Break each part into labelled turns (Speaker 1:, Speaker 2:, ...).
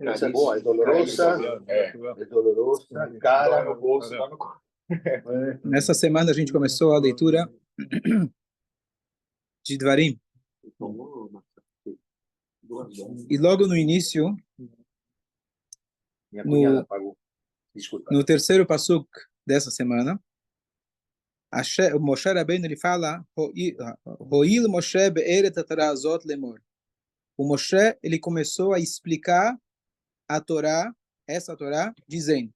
Speaker 1: Essa é boa, é dolorosa, cara.
Speaker 2: Nessa semana a gente começou a leitura de Dvarim. E logo no início, no terceiro pasuk dessa semana, o Moshe Rabbeinu ele fala, Hoil Moshe be'eret Torah azot lemor. O Moshe ele começou a explicar a Torá, essa Torá, dizendo.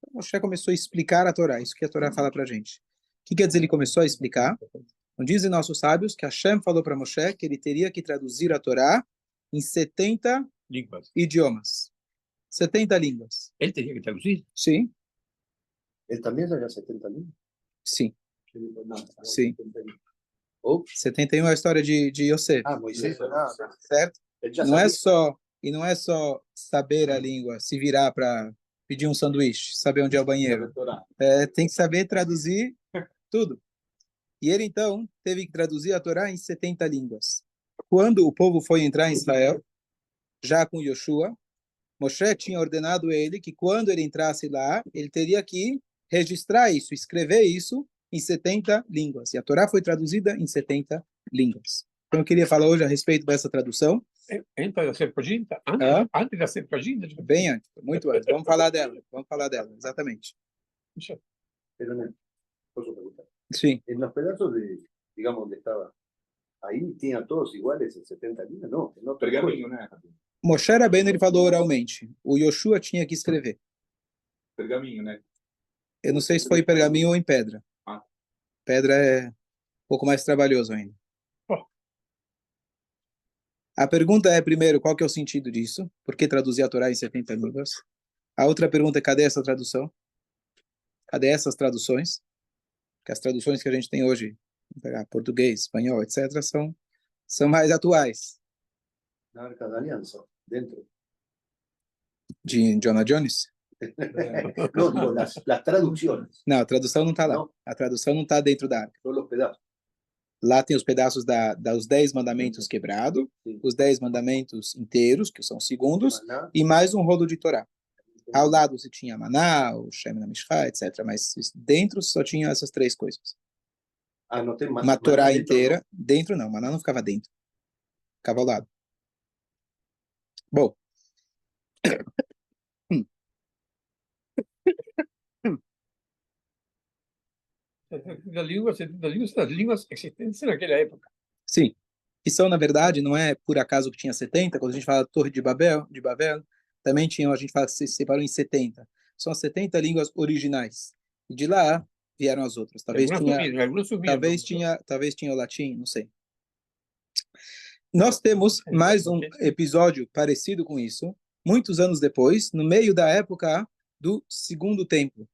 Speaker 2: O Moshe começou a explicar a Torá, isso que a Torá fala para a gente. O que quer dizer ele começou a explicar? Então, dizem nossos sábios que Hashem falou para Moshe que ele teria que traduzir a Torá em 70 idiomas. 70 línguas.
Speaker 3: Ele teria que traduzir?
Speaker 2: Sim.
Speaker 1: Ele também já 70 línguas?
Speaker 2: Sim. Sim. 71 é a história de Yosef.
Speaker 1: Moisés.
Speaker 2: Certo? Não é só saber a língua, se virar para pedir um sanduíche, saber onde é o banheiro. Tem que saber traduzir tudo. E ele, então, teve que traduzir a Torá em 70 línguas. Quando o povo foi entrar em Israel, já com Yoshua, Moshe tinha ordenado ele que quando ele entrasse lá, ele teria que registrar isso, escrever isso em 70 línguas. E a Torá foi traduzida em 70 línguas. Então eu queria falar hoje a respeito dessa tradução.
Speaker 3: Antes da Septuaginta? Antes da Septuaginta?
Speaker 2: Bem antes, muito antes. Vamos falar dela, exatamente.
Speaker 1: ¿Puedo preguntar?
Speaker 2: Sí.
Speaker 1: En los pedazos digamos, donde estaba, ahí tenía todos iguales en 70 líneas, no, pergamino, né?
Speaker 2: Moshe Rabbeinu ele falou oralmente. O Yoshua tinha que escrever.
Speaker 1: Pergaminho, né?
Speaker 2: Eu não sei se foi em pergaminho ou em pedra. Pedra é um pouco mais trabalhoso ainda. A pergunta é, primeiro, qual que é o sentido disso? Por que traduzir a Torá em 70 línguas? A outra pergunta é, cadê essa tradução? Cadê essas traduções? Porque as traduções que a gente tem hoje, português, espanhol, etc., são mais atuais.
Speaker 1: Na Arca da Aliança, dentro.
Speaker 2: De Jonah Jones?
Speaker 1: Não, digo, las traducciones.
Speaker 2: Não, a tradução não está lá.
Speaker 1: Não.
Speaker 2: A tradução não está dentro da arca.
Speaker 1: Só os pedaços.
Speaker 2: Lá tem os pedaços dos 10 mandamentos quebrados, os 10 mandamentos inteiros, que são segundos, e mais um rolo de Torá. Ao lado se tinha Maná, o Shem na Mishra, etc. Mas dentro só tinha essas 3 coisas.
Speaker 1: Não tem
Speaker 2: uma Torá inteira. Dentro não, Maná não ficava dentro. Ficava ao lado. Bom.
Speaker 3: Das línguas existentes naquela época.
Speaker 2: Sim. E são, na verdade, não é por acaso que tinha 70, quando a gente fala Torre de Babel, também tinha, a gente fala que se separou em 70. São as 70 línguas originais. E de lá vieram as outras. Talvez tinha o latim, não sei. Nós temos mais um episódio parecido com isso, muitos anos depois, no meio da época do Segundo Templo.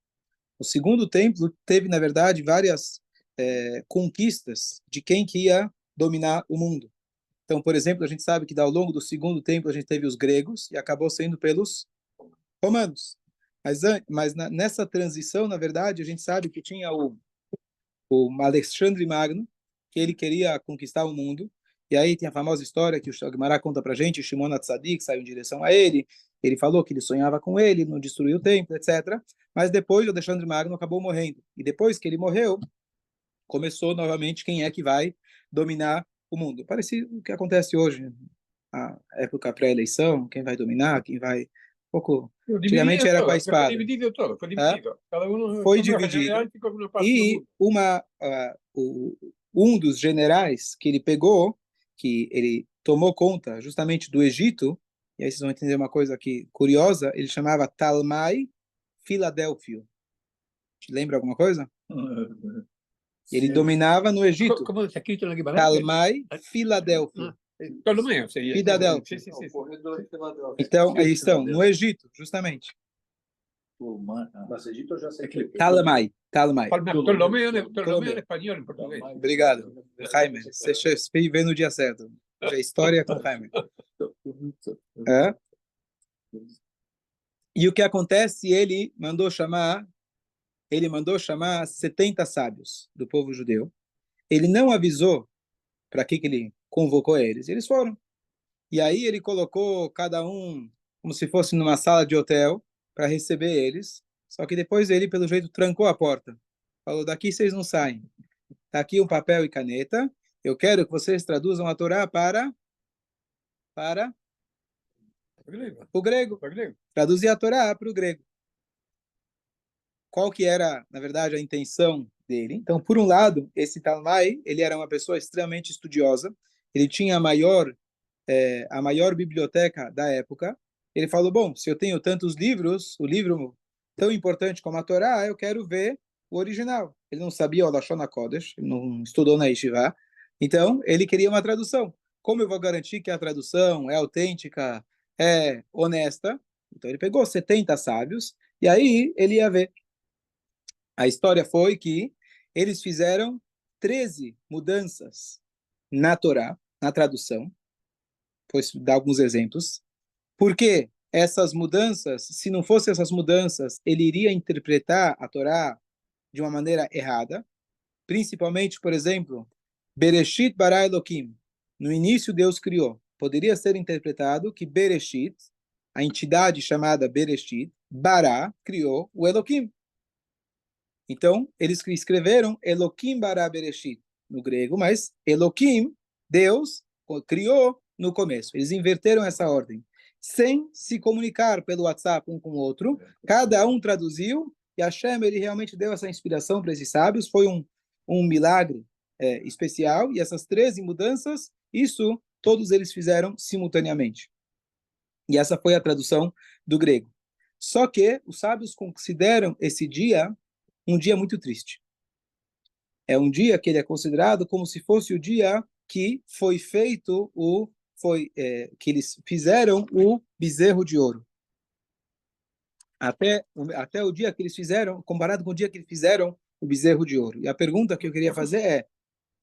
Speaker 2: O Segundo Templo teve, na verdade, várias conquistas de quem que ia dominar o mundo. Então, por exemplo, a gente sabe que ao longo do Segundo Templo a gente teve os gregos e acabou sendo pelos romanos. Mas nessa transição, na verdade, a gente sabe que tinha o Alexandre Magno, que ele queria conquistar o mundo. E aí tem a famosa história que o Gemara conta pra gente, o Shimon HaTzadik saiu em direção a ele, ele falou que ele sonhava com ele, não destruiu o templo, etc. Mas depois o Alexandre Magno acabou morrendo. E depois que ele morreu, começou novamente quem é que vai dominar o mundo. Parecido o que acontece hoje, a época pré-eleição, quem vai dominar, quem vai... Antigamente era com a espada.
Speaker 3: Foi dividido.
Speaker 2: Foi dividido. E um dos generais que ele pegou, que ele tomou conta justamente do Egito, e aí vocês vão entender uma coisa aqui curiosa, ele chamava Talmai Filadélfio. Te lembra alguma coisa? Ele dominava no Egito.
Speaker 3: Como está escrito na Guimarães?
Speaker 2: Talmai Filadélfio.
Speaker 3: Filadélfia.
Speaker 2: Então, eles estão no Egito, justamente.
Speaker 1: Mas Egito já sei que...
Speaker 2: Talmai.
Speaker 3: Ptolomeu em espanhol, em português.
Speaker 2: Obrigado, Jaime. Você veio no dia certo. A história com Jaime. E o que acontece? Ele mandou chamar 70 sábios do povo judeu. Ele não avisou para que ele convocou eles. Eles foram. E aí ele colocou cada um como se fosse numa sala de hotel para receber eles. Só que depois ele, pelo jeito, trancou a porta. Falou, daqui vocês não saem. Está aqui um papel e caneta. Eu quero que vocês traduzam a Torá para o grego. Traduzir a Torá para o grego. Qual que era, na verdade, a intenção dele? Então, por um lado, esse Talmai, ele era uma pessoa extremamente estudiosa. Ele tinha a maior biblioteca da época. Ele falou, bom, se eu tenho tantos livros, o livro tão importante como a Torá, eu quero ver o original. Ele não sabia o Lashon HaKodesh, ele não estudou na Yeshiva, então ele queria uma tradução. Como eu vou garantir que a tradução é autêntica, é honesta? Então ele pegou 70 sábios, e aí ele ia ver. A história foi que eles fizeram 13 mudanças na Torá, na tradução. Vou dar alguns exemplos. Porque essas mudanças, se não fossem essas mudanças, ele iria interpretar a Torá de uma maneira errada. Principalmente, por exemplo, Bereshit bara Elohim. No início, Deus criou. Poderia ser interpretado que Bereshit, a entidade chamada Bereshit, bara, criou o Elohim. Então, eles escreveram Elohim bara Bereshit no grego, mas Elohim, Deus, criou no começo. Eles inverteram essa ordem. Sem se comunicar pelo WhatsApp um com o outro, cada um traduziu, e Hashem, ele realmente deu essa inspiração para esses sábios, foi um milagre especial, e essas 13 mudanças, isso todos eles fizeram simultaneamente. E essa foi a tradução do grego. Só que os sábios consideram esse dia um dia muito triste. É um dia que ele é considerado como se fosse o dia que foi feito que eles fizeram o bezerro de ouro. Até o dia que eles fizeram, comparado com o dia que eles fizeram o bezerro de ouro. E a pergunta que eu queria fazer é,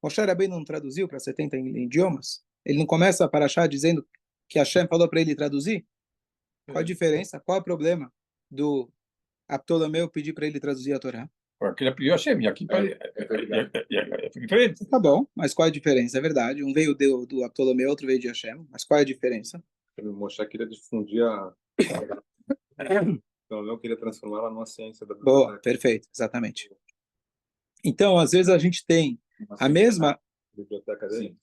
Speaker 2: Moshe Rabbeinu não traduziu para 70 idiomas? Ele não começa a Parashá dizendo que Hashem falou para ele traduzir? Qual a diferença? Qual é o problema do Ptolomeu pedir para ele traduzir a Torá?
Speaker 3: Porque ele pediu Hashem, e aqui é diferente.
Speaker 2: Tá bom, mas qual é a diferença? É verdade, um veio do Ptolomeu, outro veio de Hashem, mas qual é a diferença?
Speaker 1: O Moshe queria difundir Então, eu queria transformá-la numa ciência da biblioteca.
Speaker 2: Boa, perfeito, exatamente. Então, às vezes a gente tem a mesma...
Speaker 1: Biblioteca dele.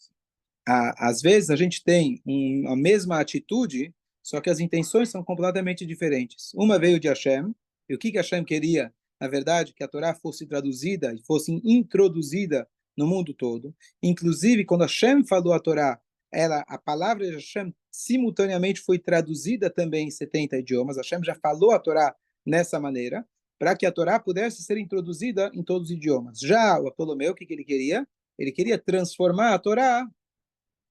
Speaker 2: Às vezes a gente tem a mesma atitude, só que as intenções são completamente diferentes. Uma veio de Hashem, e o que Hashem queria, na verdade, que a Torá fosse traduzida e fosse introduzida no mundo todo. Inclusive, quando Hashem falou a Torá, a palavra de Hashem simultaneamente foi traduzida também em 70 idiomas. Hashem já falou a Torá nessa maneira, para que a Torá pudesse ser introduzida em todos os idiomas. Já o Ptolomeu, o que ele queria? Ele queria transformar a Torá,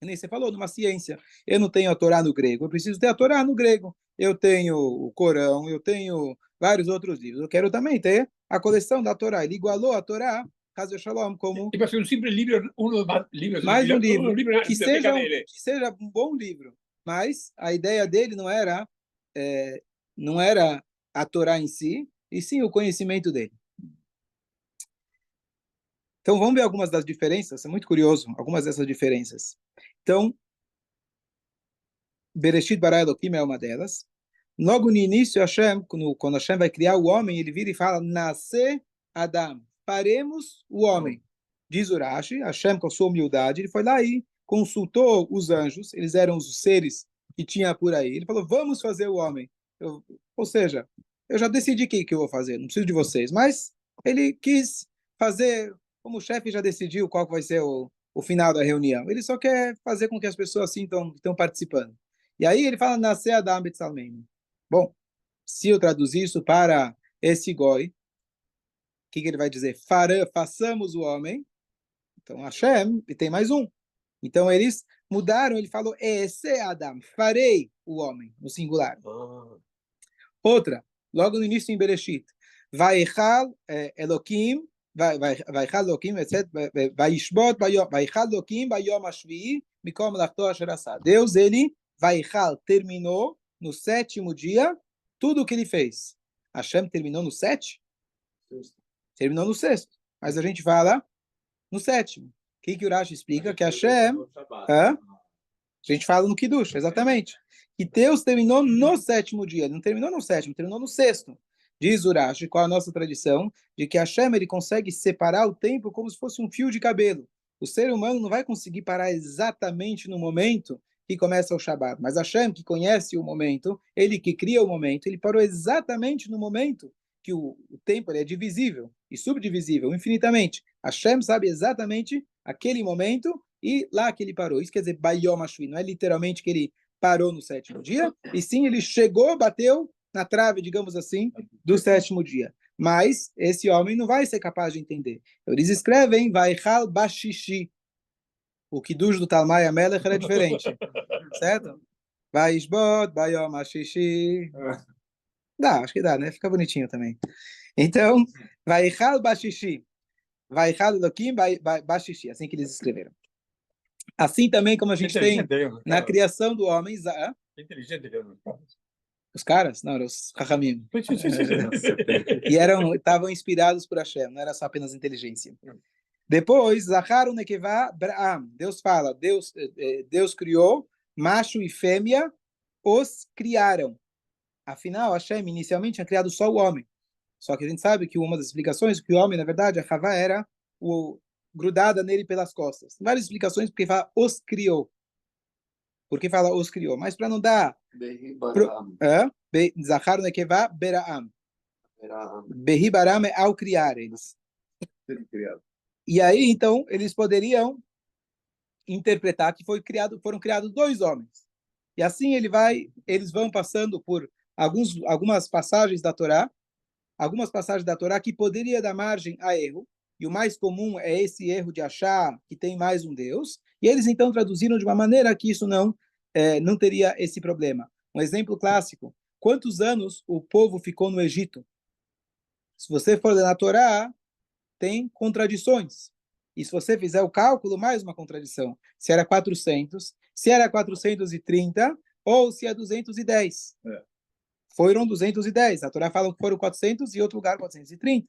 Speaker 2: nem você falou, numa ciência. Eu não tenho a Torá no grego, eu preciso ter a Torá no grego. Eu tenho o Corão, eu tenho vários outros livros. Eu quero também ter a coleção da Torá. Ele igualou a Torá, Hazel Shalom, como
Speaker 3: E vai ser um simples livro,
Speaker 2: mais um livro, que seja um bom livro. Mas a ideia dele não era a Torá em si, e sim o conhecimento dele. Então, vamos ver algumas das diferenças. É muito curioso, algumas dessas diferenças. Então, Bereshit bara Elohim é uma delas. Logo no início, Hashem, quando Hashem vai criar o homem, ele vira e fala, nasce Adam, paremos o homem. Diz Urashi, Hashem, com a sua humildade, ele foi lá e consultou os anjos, eles eram os seres que tinha por aí. Ele falou, vamos fazer o homem. Ou seja, eu já decidi o que eu vou fazer, não preciso de vocês. Mas ele quis fazer, como o chefe já decidiu qual vai ser o final da reunião. Ele só quer fazer com que as pessoas sintam que estão participando. E aí ele fala, nascer Adam Betzalmeinu. Bom, se eu traduzir isso para esse goi, o que ele vai dizer? Façamos o homem. Então, Hashem, e tem mais um. Então, eles mudaram, ele falou, esse Adam, farei o homem, no singular. Outra, logo no início em Bereshit, Vaichal Elohim, Vaichal Elohim, etc. Vaishbot, Vaichal Elohim, Bayom Ashvi'i, Mikom Lachto Asher Asad. Deus, ele, Vaichal, terminou no 7º dia tudo o que ele fez. Hashem terminou no 7? Terminou no 6º. Mas a gente fala no 7º. O que Urashi explica? Que Hashem... A gente fala no Kiddush, exatamente. Que Deus terminou no sétimo dia. Ele não terminou no sétimo, terminou no sexto. Diz Urashi, qual a nossa tradição? De que Hashem ele consegue separar o tempo como se fosse um fio de cabelo. O ser humano não vai conseguir parar exatamente no momento que começa o Shabat. Mas Hashem, que conhece o momento, ele que cria o momento, ele parou exatamente no momento que o tempo ele é divisível e subdivisível infinitamente. Hashem sabe exatamente aquele momento e lá que ele parou. Isso quer dizer, Bayom Ashvi, não é literalmente que ele parou no sétimo dia, e sim ele chegou, bateu na trave, digamos assim, do sétimo dia. Mas esse homem não vai ser capaz de entender. Eles escrevem, Vaichal Bashishi. O Kiddush do Talmai Amelech é diferente. Certo? Vaishbot, Bayom Ashishi. Dá, acho que dá, né? Fica bonitinho também. Então, Vaichal Bashishi. Vaichal Elokim Bashishi. Assim que eles escreveram. Assim também como a gente tem na criação do homem.
Speaker 3: Inteligente.
Speaker 2: Os caras? Não, eram os Chachamim. E estavam inspirados por Hashem, não era só apenas inteligência. Depois, Zachar Nekevá Braam. Deus fala, Deus criou, macho e fêmea os criaram. Afinal, Hashem inicialmente tinha criado só o homem. Só que a gente sabe que uma das explicações é que o homem, na verdade, a Havá era grudada nele pelas costas. Tem várias explicações porque fala os criou. Por que fala os criou? Mas para não dar... Zachar Nekevá Beraam. Behi Baram é ao criar eles. E aí, então, eles poderiam interpretar que foram criados dois homens. E assim eles vão passando por algumas passagens da Torá que poderia dar margem a erro, e o mais comum é esse erro de achar que tem mais um Deus, e eles então traduziram de uma maneira que isso não teria esse problema. Um exemplo clássico, quantos anos o povo ficou no Egito? Se você for ler na Torá, tem contradições. E se você fizer o cálculo, mais uma contradição. Se era 400, se era 430, ou se é 210. Foram 210. A Torá fala que foram 400 e outro lugar 430.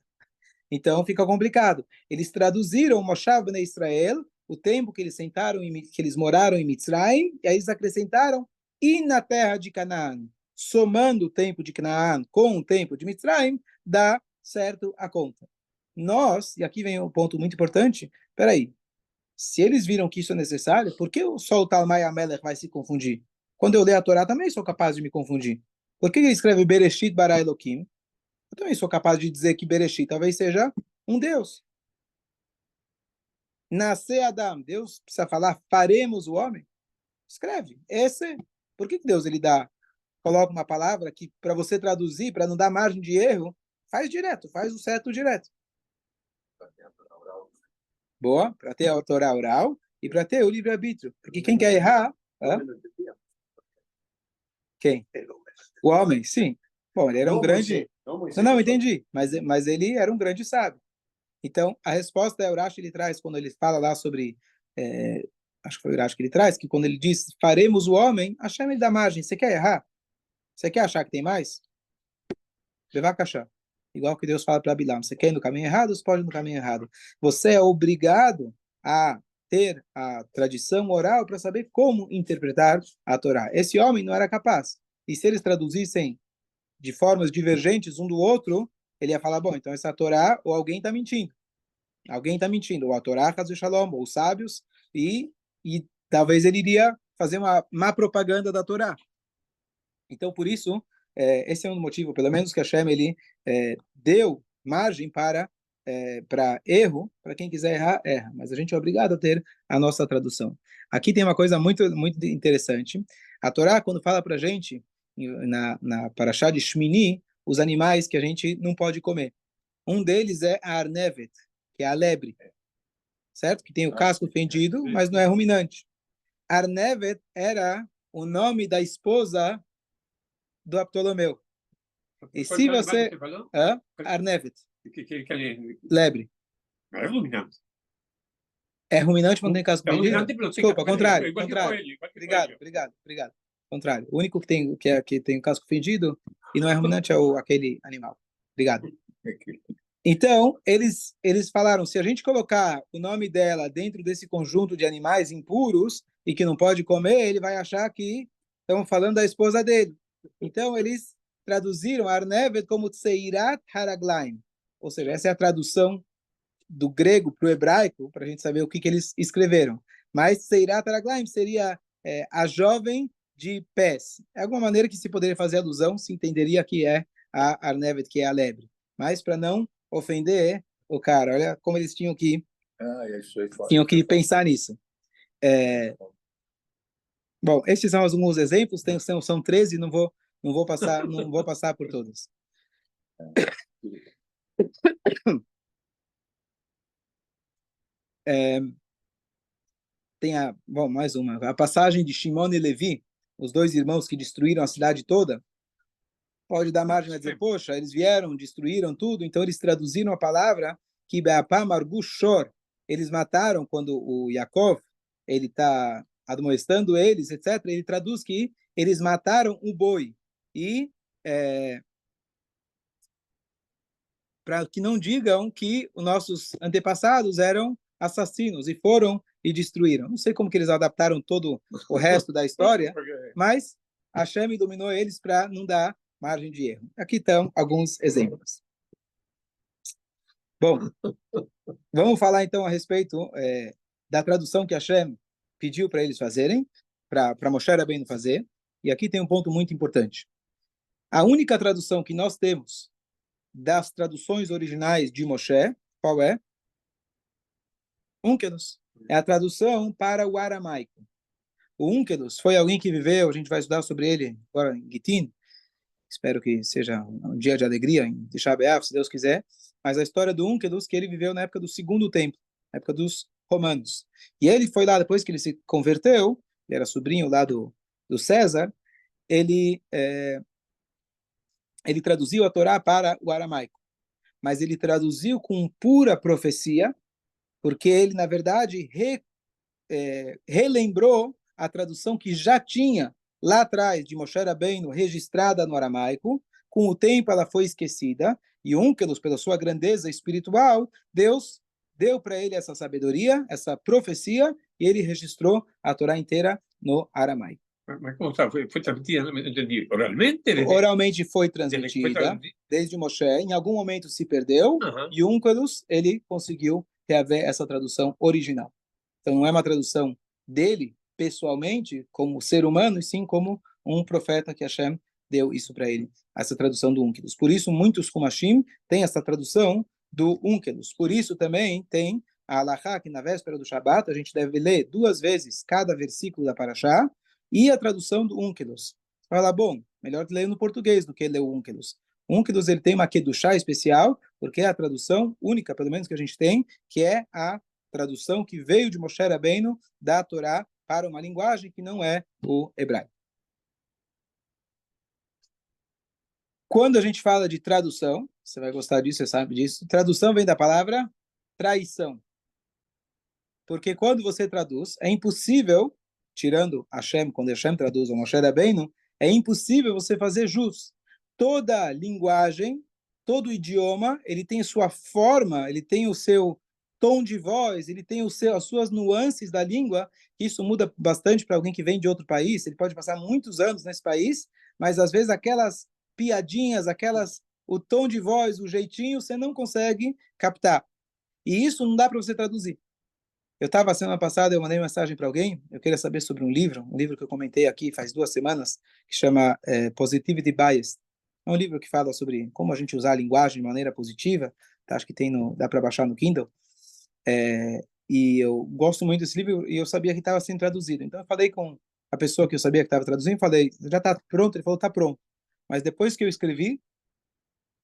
Speaker 2: Então fica complicado. Eles traduziram Moshav Bnei Israel, o tempo que eles que eles moraram em Mitzrayim, e aí eles acrescentaram, e na terra de Canaã, somando o tempo de Canaã com o tempo de Mitzrayim, dá certo a conta. Nós, e aqui vem um ponto muito importante, peraí, se eles viram que isso é necessário, por que só o Talmai Amelech vai se confundir? Quando eu ler a Torá também sou capaz de me confundir. Por que ele escreve Bereshit bara Elokim? Eu também sou capaz de dizer que Bereshit talvez seja um Deus. Nascer Adam, Deus precisa falar, faremos o homem? Escreve. Por que Deus coloca uma palavra que para você traduzir, para não dar margem de erro, faz direto, faz o certo direto. Boa, para ter a Torá oral e para ter o livre-arbítrio. Porque quem quer errar... Quem? O homem, sim. Bom, ele era um grande... Não, entendi. Mas ele era um grande sábio. Então, a resposta é Urashi ele traz, quando ele fala lá sobre... acho que foi o Urashi que ele traz, que quando ele diz, faremos o homem, Hashem ele dá margem. Você quer errar? Você quer achar que tem mais? Levar cachá. Igual que Deus fala para Bilam, você quer ir no caminho errado, você pode ir no caminho errado. Você é obrigado a ter a tradição oral para saber como interpretar a Torá. Esse homem não era capaz. E se eles traduzissem de formas divergentes um do outro, ele ia falar, bom, então essa Torá, ou alguém está mentindo. Alguém está mentindo. Ou a Torá, Hazu Shalom, ou os sábios, e talvez ele iria fazer uma má propaganda da Torá. Então, por isso, esse é um motivo, pelo menos que Hashem ele deu margem para erro, para quem quiser errar, erra. Mas a gente é obrigado a ter a nossa tradução. Aqui tem uma coisa muito, muito interessante. A Torá, quando fala para a gente, na Parashá de Shmini, os animais que a gente não pode comer. Um deles é a Arnevet, que é a lebre, certo? Que tem o casco fendido, mas não é ruminante. Arnevet era o nome da esposa do Ptolomeu. E se você... Arnevet. Lebre.
Speaker 3: É ruminante.
Speaker 2: É ruminante quando tem casco fendido?
Speaker 3: Desculpa,
Speaker 2: contrário. Obrigado. Contrário. O único que tem o casco fendido e não é ruminante é aquele animal. Obrigado. Então, eles falaram, se a gente colocar o nome dela dentro desse conjunto de animais impuros, e que não pode comer, ele vai achar que estamos falando da esposa dele. Então, eles traduziram Arnevet como Tseirat Haraglaim. Ou seja, essa é a tradução do grego para o hebraico, para a gente saber o que eles escreveram. Mas Tseirat Haraglaim seria a jovem de pés. É alguma maneira que se poderia fazer alusão, se entenderia que é a Arnevet, que é a lebre. Mas para não ofender o cara, olha como eles tinham que pensar nisso. Bom, esses são alguns exemplos, são 13, não vou passar por todos. Mais uma. A passagem de Shimon e Levi, os dois irmãos que destruíram a cidade toda, pode dar margem a dizer, poxa, eles vieram, destruíram tudo, então eles traduziram a palavra que Be'apam argu shor, eles mataram quando o Yaakov, ele está admoestando eles, etc., ele traduz que eles mataram o boi. E para que não digam que os nossos antepassados eram assassinos e foram e destruíram. Não sei como que eles adaptaram todo o resto da história, mas Hashem dominou eles para não dar margem de erro. Aqui estão alguns exemplos. Bom, vamos falar então a respeito da tradução que Hashem pediu para eles fazerem, para Moshe Rabbeinu fazer. E aqui tem um ponto muito importante. A única tradução que nós temos das traduções originais de Moshe, qual é? Unkelos. É a tradução para o aramaico. O Unkelos foi alguém que viveu, a gente vai estudar sobre ele agora em Gitin, espero que seja um dia de alegria em Tisha B'Av, se Deus quiser, mas a história do Unkelos, que ele viveu na época do Segundo Templo, na época dos romanos. E ele foi lá, depois que ele se converteu, ele era sobrinho lá do César, ele traduziu a Torá para o aramaico, mas ele traduziu com pura profecia, porque ele, na verdade, relembrou a tradução que já tinha lá atrás de Moshe Rabbeinu registrada no aramaico. Com o tempo ela foi esquecida, e Unkelos, pela sua grandeza espiritual, Deus deu para ele essa sabedoria, essa profecia, e ele registrou a Torá inteira no aramaico.
Speaker 3: Mas como sabe, foi transmitida, não entendi, oralmente?
Speaker 2: Oralmente foi transmitida, desde Moshe, em algum momento se perdeu, e Unkelos, ele conseguiu reaver essa tradução original. Então não é uma tradução dele, pessoalmente, como ser humano, e sim como um profeta que Hashem deu isso para ele, essa tradução do Unkelos. Por isso, muitos Kumashim têm essa tradução do Unkelos. Por isso também tem a Halachá, que na véspera do Shabat, a gente deve ler 2 vezes cada versículo da Parashá, e a tradução do Unkelos. Fala, bom, melhor ler no português do que ler o Unkelos. O Unkelos, ele tem uma Kedushá especial, porque é a tradução única, pelo menos que a gente tem, que é a tradução que veio de Moshe Rabbeinu da Torá para uma linguagem que não é o hebraico. Quando a gente fala de tradução, você vai gostar disso, você sabe disso, tradução vem da palavra traição. Porque quando você traduz, é impossível, tirando Hashem, quando Hashem traduz o Moshe Rabbeinu, é impossível você fazer jus. Toda linguagem, todo idioma, ele tem sua forma, ele tem o seu tom de voz, ele tem as suas nuances da língua. Isso muda bastante para alguém que vem de outro país. Ele pode passar muitos anos nesse país, mas às vezes aquelas piadinhas, o tom de voz, o jeitinho, você não consegue captar. E isso não dá para você traduzir. Eu estava, semana passada, eu mandei mensagem para alguém, eu queria saber sobre um livro que eu comentei aqui faz 2 semanas, que chama Positivity Bias. É um livro que fala sobre como a gente usar a linguagem de maneira positiva, tá? Acho que dá para baixar no Kindle. E eu gosto muito desse livro e eu sabia que estava sendo traduzido. Então eu falei com a pessoa que eu sabia que estava traduzindo, falei, já está pronto? Ele falou, está pronto. Mas depois que eu escrevi,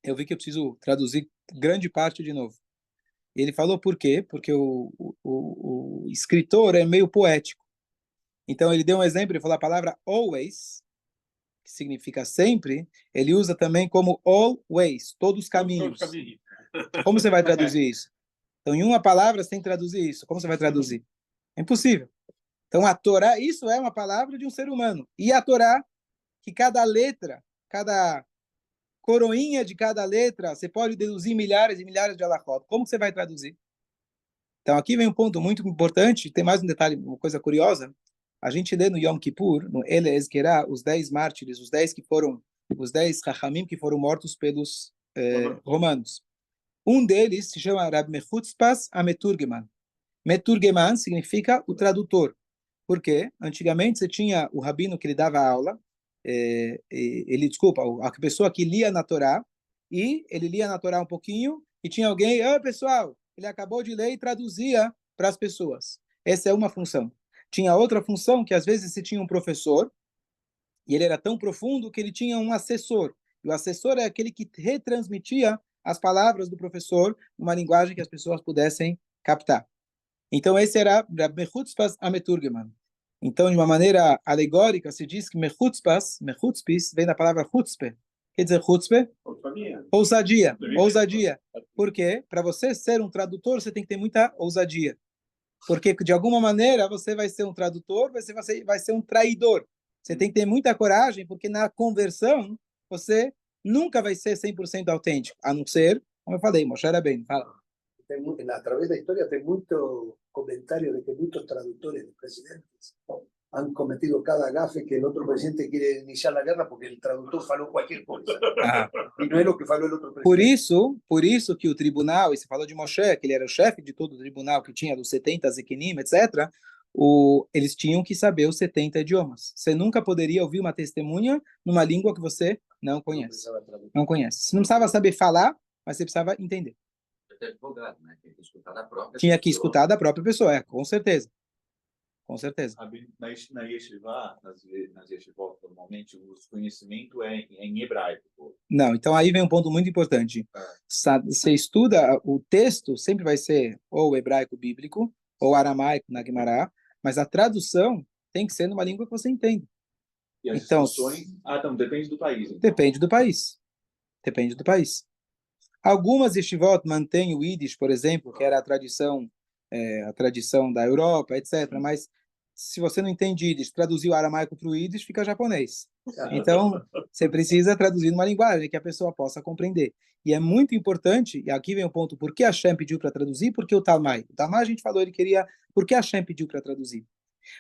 Speaker 2: eu vi que eu preciso traduzir grande parte de novo. E ele falou por quê? Porque o escritor é meio poético. Então ele deu um exemplo, ele falou a palavra always, que significa sempre, ele usa também como always, todos os caminhos. Como você vai traduzir isso? Então, em uma palavra, você tem que traduzir isso. Como você vai traduzir? É impossível. Então, a Torá, isso é uma palavra de um ser humano. E a Torá, que cada letra, cada coroinha de cada letra, você pode deduzir milhares e milhares de alachot. Como você vai traduzir? Então, aqui vem um ponto muito importante. Tem mais um detalhe, uma coisa curiosa. A gente lê no Yom Kippur, no Ele Ezkerá, os 10 mártires, os 10 Chachamim que foram mortos pelos romanos. Um deles se chama Rab Mechutzpas Ameturgeman. Meturgeman significa o tradutor. Por quê? Antigamente você tinha o rabino que ele dava aula, a pessoa que lia na Torá, e ele lia na Torá um pouquinho, e tinha alguém, pessoal, ele acabou de ler e traduzia para as pessoas. Essa é uma função. Tinha outra função, que às vezes você tinha um professor, e ele era tão profundo que ele tinha um assessor. E o assessor é aquele que retransmitia as palavras do professor numa linguagem que as pessoas pudessem captar. Então, esse era Mechutzpas Ameturgeman. Então, de uma maneira alegórica, se diz que Mechutzpas, Mechutzpis, vem da palavra chutzpe. Quer dizer chutzpe? Ousadia. Ousadia. Por quê? Para você ser um tradutor, você tem que ter muita ousadia. Porque, de alguma maneira, você vai ser um tradutor, você vai ser um traidor. Você tem que ter muita coragem, porque na conversão, você nunca vai ser 100% autêntico, a não ser, como eu falei, Moshe Rabbeinu, fala.
Speaker 1: A través da historia tem muito comentário de que muitos tradutores de presidentes han cometido cada gafe que el otro presidente quiere iniciar la guerra porque el traductor falou qualquer coisa. E não é o que falou o outro presidente.
Speaker 2: Por isso que o tribunal, e você falou de Moshe, que ele era o chefe de todo o tribunal, que tinha dos 70 Zequinim, etc., eles tinham que saber os 70 idiomas. Você nunca poderia ouvir uma testemunha numa língua que você não conhece. Não conhece. Você não precisava saber falar, mas você precisava entender.
Speaker 4: Advogado, né?
Speaker 2: Tinha que escutar da própria pessoa, com certeza. Com certeza.
Speaker 5: Na yeshiva, nas yeshivot, normalmente, o conhecimento é em hebraico.
Speaker 2: Não, então aí vem um ponto muito importante. Você estuda, o texto sempre vai ser ou hebraico bíblico, ou aramaico na Guimará, mas a tradução tem que ser numa língua que você entende.
Speaker 5: E as
Speaker 2: então,
Speaker 5: depende do país. Então.
Speaker 2: Depende do país. Depende do país. Algumas yeshivot mantêm o Yiddish, por exemplo, que era a tradição da Europa, etc. Mas se você não entende Yiddish, traduzir o aramaico para o Yiddish, fica japonês. Então, você precisa traduzir numa linguagem que a pessoa possa compreender. E é muito importante, e aqui vem o ponto, por que Hashem pediu para traduzir? Porque o Talmai. O Talmai, a gente falou, ele queria... Por que Hashem pediu para traduzir?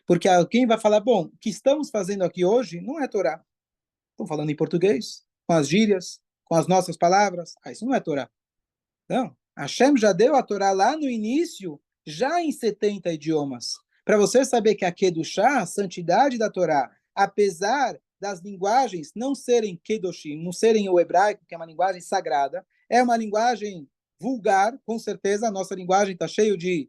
Speaker 2: Porque alguém vai falar, bom, o que estamos fazendo aqui hoje não é Torá. Estão falando em português, com as gírias, com as nossas palavras. Isso não é Torá. Não. Hashem já deu a Torá lá no início, já em 70 idiomas. Para você saber que a Kedushá, a santidade da Torá, apesar das linguagens não serem Kedoshim, não serem o hebraico, que é uma linguagem sagrada, é uma linguagem vulgar, com certeza a nossa linguagem está cheia de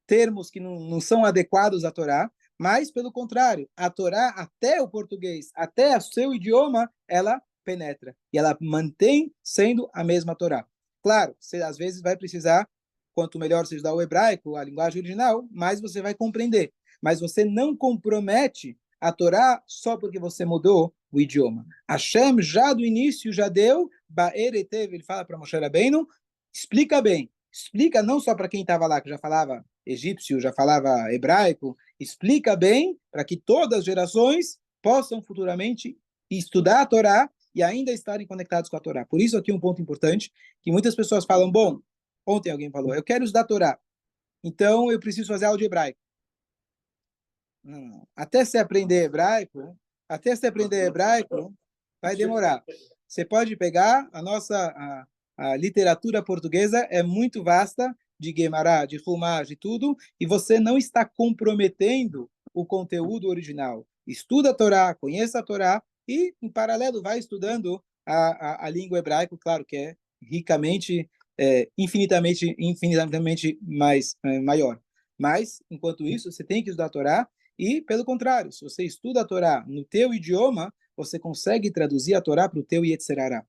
Speaker 2: termos que não são adequados à Torá, mas, pelo contrário, a Torá, até o português, até o seu idioma, ela penetra. E ela mantém sendo a mesma Torá. Claro, você às vezes vai precisar, quanto melhor você estudar o hebraico, a linguagem original, mais você vai compreender. Mas você não compromete a Torá só porque você mudou o idioma. Hashem já do início já deu, ele fala para Moshe Rabbeinu, explica bem. Explica não só para quem estava lá, que já falava egípcio, já falava hebraico, explica bem para que todas as gerações possam futuramente estudar a Torá e ainda estarem conectados com a Torá. Por isso aqui um ponto importante, que muitas pessoas falam, bom, ontem alguém falou, eu quero estudar a Torá, então eu preciso fazer aula de hebraico. Até você aprender hebraico, vai demorar. Você pode pegar a literatura portuguesa é muito vasta, de Guemará, de Humá, de tudo, e você não está comprometendo o conteúdo original. Estuda a Torá, conheça a Torá, e, em paralelo, vai estudando a língua hebraica, claro que é ricamente, infinitamente maior. Mas, enquanto isso, você tem que estudar a Torá, e, pelo contrário, se você estuda a Torá no teu idioma, você consegue traduzir a Torá para o teu Yetzerará.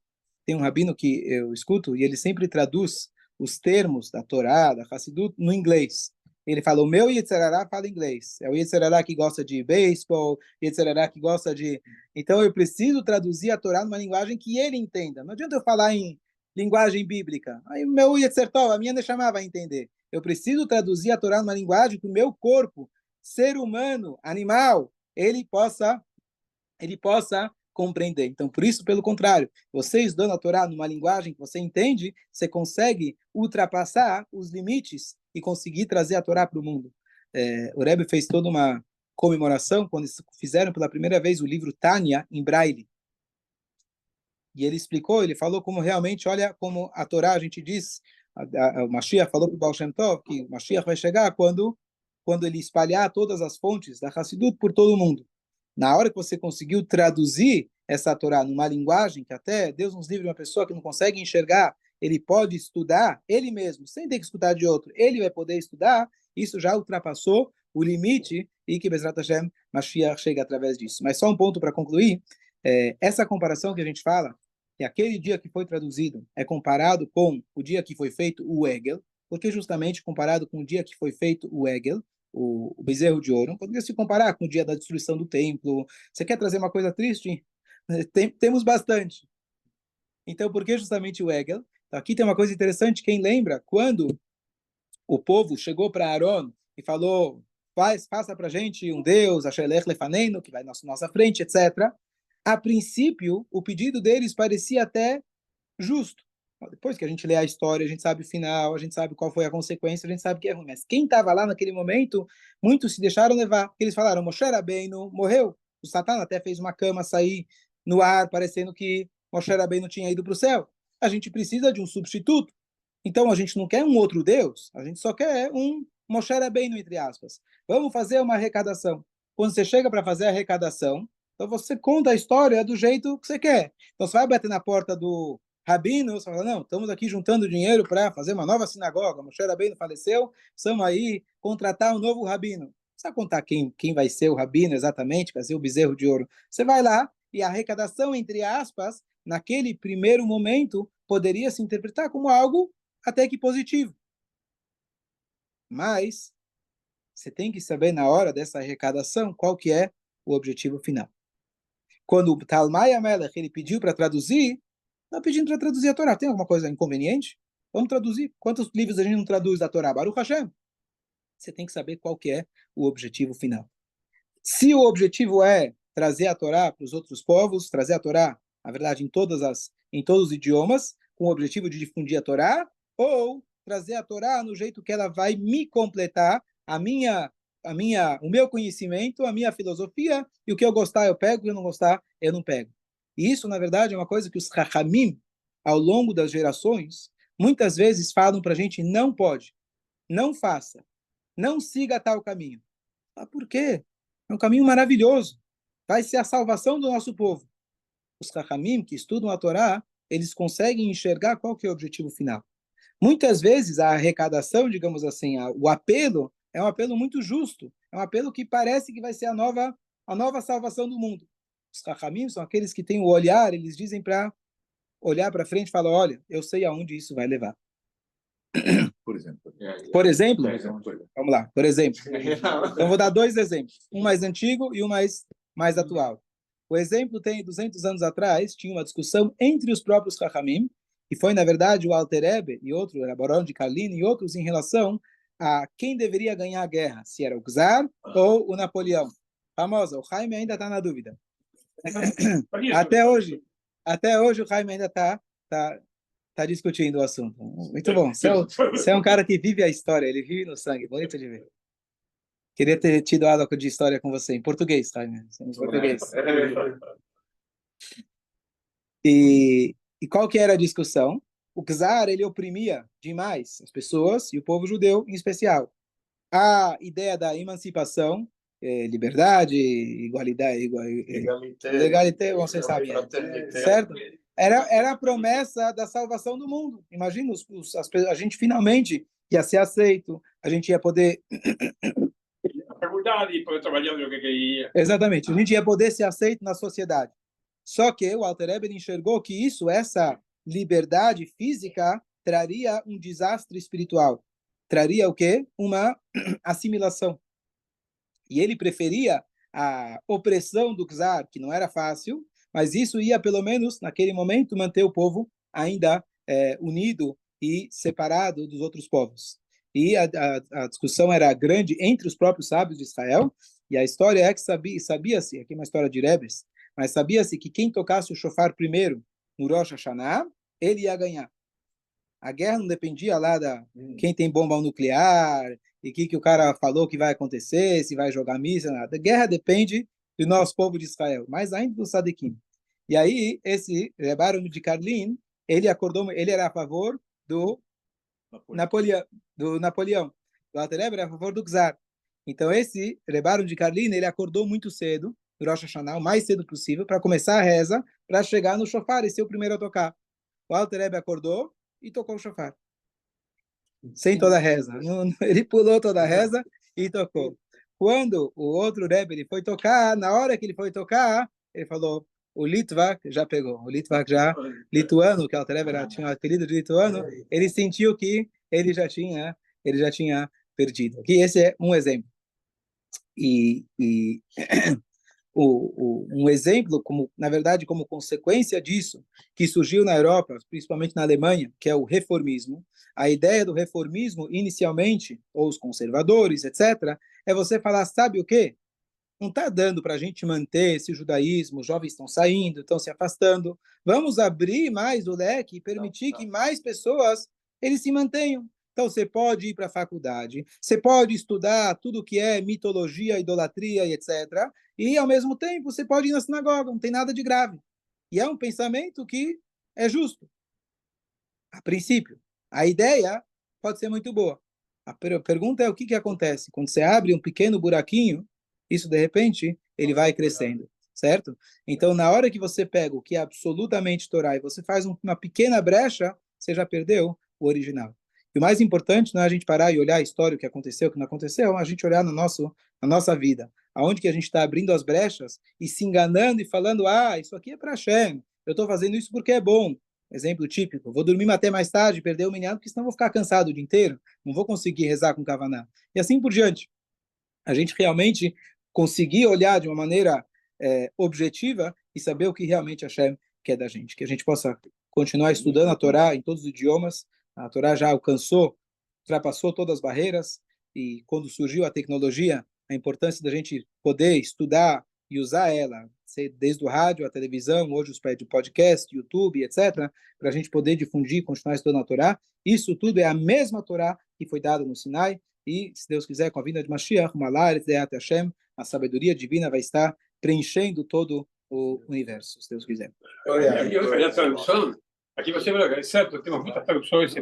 Speaker 2: Tem um rabino que eu escuto, e ele sempre traduz os termos da Torá, da Hassidut, no inglês. Ele fala, o meu Yetzerará fala inglês. É o Yetzerará que gosta de beisebol, Yetzerará que gosta de... Então, eu preciso traduzir a Torá numa linguagem que ele entenda. Não adianta eu falar em linguagem bíblica. Aí o meu Yetzertov, a minha Neshama vai entender. Eu preciso traduzir a Torá numa linguagem que o meu corpo, ser humano, animal, ele possa compreender. Então, por isso, pelo contrário, você estudando a Torá numa linguagem que você entende, você consegue ultrapassar os limites e conseguir trazer a Torá para o mundo. O Rebbe fez toda comemoração, quando eles fizeram pela primeira vez o livro Tânia em Braille. E ele explicou, ele falou como realmente, olha, como a Torá, a gente diz, o Mashiach falou para o Baal Shem Tov que o Mashiach vai chegar quando ele espalhar todas as fontes da Hassidut por todo o mundo. Na hora que você conseguiu traduzir essa Torá numa linguagem que até Deus nos livre, uma pessoa que não consegue enxergar, ele pode estudar ele mesmo, sem ter que escutar de outro, ele vai poder estudar, isso já ultrapassou o limite e que Bezrat Hashem, Mashiach chega através disso. Mas só um ponto para concluir, essa comparação que a gente fala, que aquele dia que foi traduzido é comparado com o dia que foi feito o Egel, porque justamente comparado com o dia que foi feito o Egel, o bezerro de ouro, poderia se comparar com o dia da destruição do templo. Você quer trazer uma coisa triste? Temos bastante. Então, por que justamente o Egel? Então, aqui tem uma coisa interessante, quem lembra, quando o povo chegou para Aaron e falou, faça para a gente um Deus, Ashelech Lefaneinu, que vai na nossa frente, etc., a princípio, o pedido deles parecia até justo. Depois que a gente lê a história, a gente sabe o final, a gente sabe qual foi a consequência, a gente sabe que é ruim. Mas quem estava lá naquele momento, muitos se deixaram levar. Eles falaram, Moshe Rabbeinu morreu. O Satã até fez uma cama sair no ar, parecendo que Moshe Rabbeinu tinha ido para o céu. A gente precisa de um substituto. Então, a gente não quer um outro Deus, a gente só quer um Moshe Rabbeinu, entre aspas. Vamos fazer uma arrecadação. Quando você chega para fazer a arrecadação, então você conta a história do jeito que você quer. Então você vai bater na porta do rabino, você fala, não, estamos aqui juntando dinheiro para fazer uma nova sinagoga, Moshe Rabbeinu faleceu, precisamos aí contratar um novo rabino. Não precisa contar quem vai ser o rabino exatamente, vai ser o bezerro de ouro. Você vai lá e a arrecadação, entre aspas, naquele primeiro momento, poderia se interpretar como algo até que positivo. Mas você tem que saber na hora dessa arrecadação qual que é o objetivo final. Quando o Talmai Amelech ele pediu para traduzir, não pedindo para traduzir a Torá. Tem alguma coisa inconveniente? Vamos traduzir. Quantos livros a gente não traduz da Torá? Baruch Hashem. Você tem que saber qual que é o objetivo final. Se o objetivo é trazer a Torá para os outros povos, trazer a Torá, na verdade, em todos os idiomas, com o objetivo de difundir a Torá, ou trazer a Torá no jeito que ela vai me completar o meu conhecimento, a minha filosofia, e o que eu gostar eu pego, o que eu não gostar eu não pego. E isso, na verdade, é uma coisa que os Chachamim, ao longo das gerações, muitas vezes falam para a gente, não pode, não faça, não siga tal caminho. Ah, por quê? É um caminho maravilhoso, vai ser a salvação do nosso povo. Os Chachamim, que estudam a Torá, eles conseguem enxergar qual que é o objetivo final. Muitas vezes a arrecadação, digamos assim, o apelo, é um apelo muito justo. É um apelo que parece que vai ser a nova salvação do mundo. Os Chachamim são aqueles que têm o olhar, eles dizem para olhar para frente e falar, olha, eu sei aonde isso vai levar.
Speaker 5: Por exemplo.
Speaker 2: Vamos lá, por exemplo. Então, vou dar dois exemplos. Um mais antigo e um mais atual. O exemplo tem 200 anos atrás, tinha uma discussão entre os próprios Chachamim, que foi, na verdade, o Alter Rebbe e outro, o Barão de Karlin e outros em relação a quem deveria ganhar a guerra, se era o Czar ou o Napoleão. Famosa, o Jaime ainda está na dúvida. Até hoje o Jaime ainda está discutindo o assunto. Muito bom. Você é um cara que vive a história, ele vive no sangue. Bonito de ver. Queria ter tido aula de história com você, em português, Jaime. Em português. E qual que era a discussão? O Czar, ele oprimia demais as pessoas, e o povo judeu em especial. A ideia da emancipação, liberdade, igualdade, legalité, você sabe, certo? Era a promessa da salvação do mundo. Imagina, a gente finalmente ia ser aceito, a gente ia poder... Exatamente, a gente ia poder ser aceito na sociedade. Só que o Alter Rebbe enxergou que essa liberdade física, traria um desastre espiritual. Traria o quê? Uma assimilação. E ele preferia a opressão do czar, que não era fácil, mas isso ia, pelo menos, naquele momento, manter o povo ainda unido e separado dos outros povos. E a discussão era grande entre os próprios sábios de Israel, e a história é que sabia-se, aqui é uma história de Rebes, mas sabia-se que quem tocasse o shofar primeiro no Rosh Hashanah, ele ia ganhar. A guerra não dependia lá quem tem bomba nuclear, e o que o cara falou que vai acontecer, se vai jogar missa, nada. Guerra depende do nosso povo de Israel, mas ainda do Sadequim. E aí, esse Rebbe de Karlin, ele acordou, ele era a favor do Napoleão, do Alter Rebbe era a favor do Czar. Então, esse Rebbe de Karlin, ele acordou muito cedo, no Rosh Hashanah, o mais cedo possível, para começar a reza, para chegar no shofar e ser o primeiro a tocar. O Alter Rebbe acordou e tocou o shofar. Sem toda a reza. Ele pulou toda a reza e tocou. Quando o outro Rebbe ele foi tocar, na hora que ele foi tocar, ele falou, o Litvak já pegou. O Litvak já, lituano, que o Alter Rebbe tinha o apelido de lituano, ele sentiu que ele já tinha perdido. Aqui esse é um exemplo. E um exemplo, como na verdade, como consequência disso, que surgiu na Europa, principalmente na Alemanha, que é o reformismo. A ideia do reformismo, inicialmente, ou os conservadores, etc., é você falar, sabe o quê? Não está dando para a gente manter esse judaísmo, os jovens estão saindo, estão se afastando. Vamos abrir mais o leque e permitir que mais pessoas eles se mantenham. Então, você pode ir para a faculdade, você pode estudar tudo que é mitologia, idolatria e etc. E, ao mesmo tempo, você pode ir na sinagoga, não tem nada de grave. E é um pensamento que é justo. A princípio, a ideia pode ser muito boa. A pergunta é o que acontece? Quando você abre um pequeno buraquinho, isso, de repente, ele vai crescendo, certo? Então, na hora que você pega o que é absolutamente Torá e você faz uma pequena brecha, você já perdeu o original. E o mais importante não é a gente parar e olhar a história, o que aconteceu, o que não aconteceu, é a gente olhar na nossa vida. Aonde que a gente está abrindo as brechas e se enganando e falando, isso aqui é para Hashem, eu estou fazendo isso porque é bom. Exemplo típico, vou dormir até mais tarde, perder o minhado, porque senão vou ficar cansado o dia inteiro, não vou conseguir rezar com Kavaná. E assim por diante. A gente realmente conseguir olhar de uma maneira objetiva e saber o que realmente Hashem quer da gente. Que a gente possa continuar estudando a Torá em todos os idiomas. A Torá já ultrapassou todas as barreiras, e quando surgiu a tecnologia, a importância da gente poder estudar e usar ela, desde o rádio, a televisão, hoje os podcast, YouTube, etc., para a gente poder difundir, continuar estudando a Torá. Isso tudo é a mesma Torá que foi dada no Sinai, e, se Deus quiser, com a vinda de Mashiach, Hashem, a sabedoria divina vai estar preenchendo todo o universo, se Deus quiser.
Speaker 3: Aqui você vai, certo, tem muitas traduções.